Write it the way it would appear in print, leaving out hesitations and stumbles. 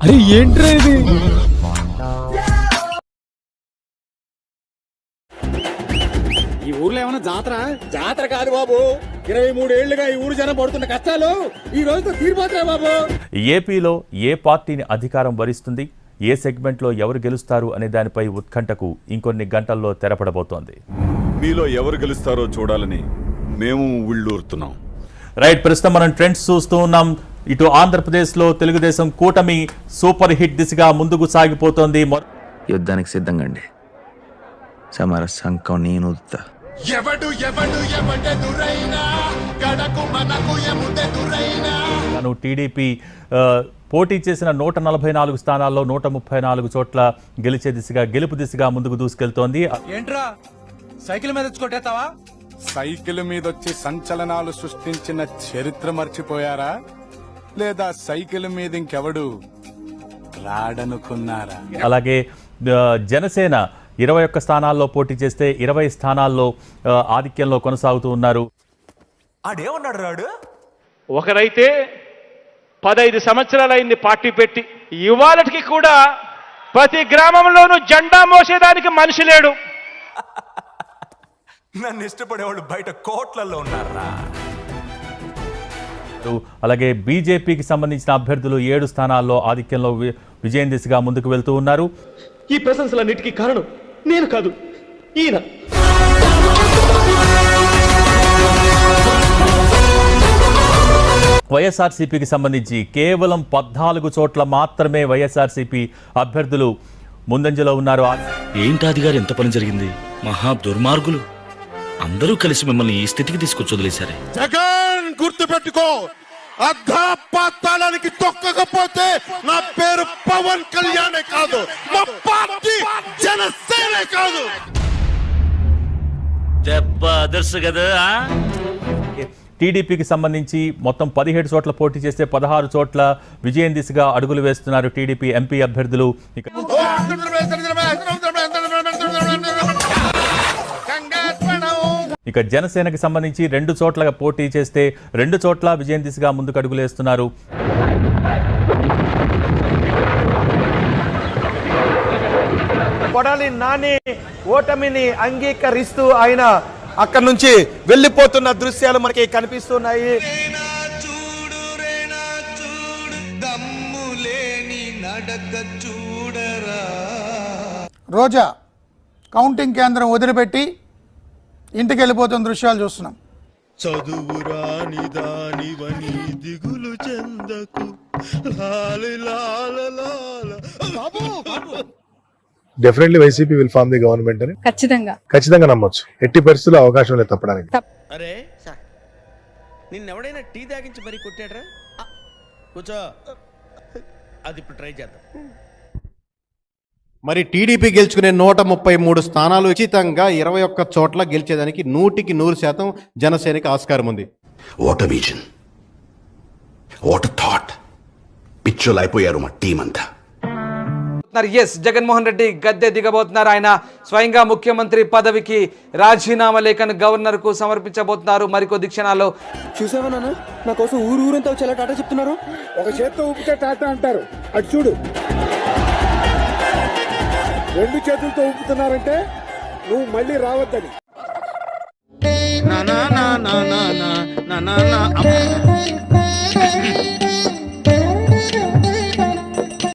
అరే ఏంట్రా ఇది? ఈ ఊర్లో ఏమైనా జాతర కాదు బాబు. 23 ఏళ్లుగా ఈ ఊరు జనం పడుతున్న కష్టాలు ఈ రోజుతో తీరిపోతాయి బాబు. ఏపీలో ఏ పార్టీని అధికారం వరిస్తుంది, ఏ సెగ్మెంట్లో ఎవరు గెలుస్తారు అనే దానిపై ఉత్కంఠకు ఇంకొన్ని గంటల్లో తెరపడబోతోంది. మీలో ఎవరు గెలుస్తారో చూడాలని మేము ఉళ్ళూరుతున్నాం. రైట్, ప్రస్తుతం మనం ట్రెండ్స్ చూస్తూ ఉన్నాం. ఇటు ఆంధ్రప్రదేశ్లో తెలుగుదేశం కూటమి సూపర్ హిట్ దిశగా ముందుకు సాగిపోతోంది. యుద్ధానికి సిద్ధంగండి, సమర సంకం నేను టీడీపీ పోటీ చేసిన 144 స్థానాల్లో 134 చోట్ల గెలిచే దిశగా, గెలుపు దిశగా ముందుకు దూసుకెళ్తోంది. ఏంట్రా సైకిల్ మీద కొట్టేస్తావా? సైకిల్ మీద వచ్చి సంచలనాలు సృష్టించిన చరిత్ర మర్చిపోయారా? లేదా సైకిల్ మీద ఇంకెవడు రాడనుకున్నారా? అలాగే జనసేన 21 స్థానాల్లో పోటీ చేస్తే 20 స్థానాల్లో ఆధిక్యంలో కొనసాగుతూ ఉన్నారు. ఆడేమన్నాడు రాడు? ఒకరైతే 15 సంవత్సరాలైంది పార్టీ పెట్టి, ఇవాళకి కూడా ప్రతి గ్రామంలోనూ జెండా మోసేదానికి మనిషి లేడు. నన్ను ఇష్టపడేవాళ్ళు బయట కోట్లలో ఉన్నారా? అలాగే బీజేపీకి సంబంధించిన అభ్యర్థులు 7 స్థానాల్లో ఆధిక్యంలో విజయం దిశగా ముందుకు వెళ్తూ ఉన్నారు. ఈ ప్రశంసలన్నిటికీ కారణం నేను కాదు, ఈయన. వైఎస్ఆర్సీపీకి సంబంధించి కేవలం 14 చోట్ల మాత్రమే వైఎస్ఆర్సీపీ అభ్యర్థులు ముందంజలో ఉన్నారు. ఏంటాది గారు, ఎంత పని జరిగింది? మహా దుర్మార్గులు అందరూ కలిసి మిమ్మల్ని ఈ స్థితికి తీసుకొచ్చి వదిలేశారే. జగన్ గుర్తు పెట్టుకో, అర్ధపాతాళానికి తొక్కకపోతే నా పేరు పవన్ కళ్యాణే కాదు, మా పార్టీ జనసేనే కాదు. దెబ్బ అదర్సు కదా. టీడీపీకి సంబంధించి మొత్తం 17 చోట్ల పోటీ చేస్తే 16 చోట్ల విజయం దిశగా అడుగులు వేస్తున్నారు టీడీపీ ఎంపీ అభ్యర్థులు. ఇక జనసేనకి సంబంధించి 2 చోట్ల పోటీ చేస్తే 2 చోట్ల విజయం దిశగా ముందుకు అడుగులేస్తున్నారు. కొడాలి నాని ఓటమిని అంగీకరిస్తూ ఆయన అక్కడి నుంచి వెళ్ళిపోతున్న దృశ్యాలు మనకి కనిపిస్తున్నాయి. రోజా కౌంటింగ్ కేంద్రం వదిలిపెట్టి ఇంటికి వెళ్ళిపోతున్న దృశ్యాలు చూస్తున్నాం. చదువురాని దానివని దిగులు చెందకు, definitely YCP will form the government అని ఖచ్చితంగా నమ్మొచ్చు. ఎట్టి పరిస్థితుల్లో అవకాశం లేదు తప్పడానికి. అరే నిన్నెవడైనా టీ తాగించి మరీ కొట్టాడ్రా? కూర్చో, అది ఇప్పుడు ట్రై చేద్దాం. మరి టీడీపీ గెలుచుకునే 133 స్థానాలు ఉచితంగా 21 చోట్ల గెలిచేదానికి 100% జనసేనకి ఆస్కారం ఉంది. What a vision, what a thought. పిచ్చోలు అయిపోయారు మా టీం అంతా. ఎస్, జగన్మోహన్ రెడ్డి గద్దె దిగబోతున్నారు. ఆయన స్వయంగా ముఖ్యమంత్రి పదవికి రాజీనామా లేఖను గవర్నర్ కు సమర్పించబోతున్నారు మరికొద్ది క్షణాల్లో. చూసావా నాన్న, నా కోసం ఊరంతా వచ్చేలా టాటా చెప్తున్నారు. ఒక చేత్తో ఊపితే టాటా అంటారు, అటు చూడు. 2 చేతులతో ఊపుతున్నారంటే నువ్వు మళ్ళీ రావద్దని.